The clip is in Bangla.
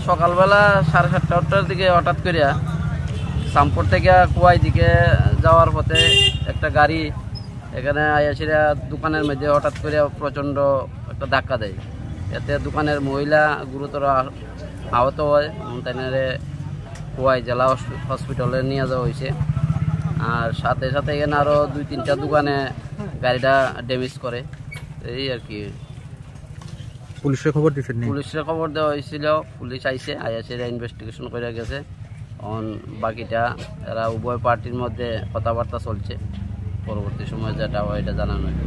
সকালবেলা 7:30-8টার দিকে হঠাৎ করিয়া সামপুর থেকে কুয়াই দিকে যাওয়ার পথে একটা গাড়ি এখানে আয়াসিরা দোকানের মধ্যে হঠাৎ করিয়া প্রচণ্ড একটা ধাক্কা দেয়। এতে দোকানের মহিলা গুরুতর আহত হয়। তাইনারে কুয়াই জেলা হসপিটালে নিয়ে যাওয়া হয়েছে। আর সাথে সাথে এখানে আরও 2-3টা দোকানে গাড়িটা ড্যামেজ করে। এই আর কি। পুলিশের খবর দিয়েছেন? পুলিশের খবর দেওয়া হয়েছিল, পুলিশ আইছে, আইসিরা ইনভেস্টিগেশন করে গেছে। এখন বাকিটা এরা উভয় পার্টির মধ্যে কথাবার্তা চলছে, পরবর্তী সময় যেটা হয় এটা জানানো হবে।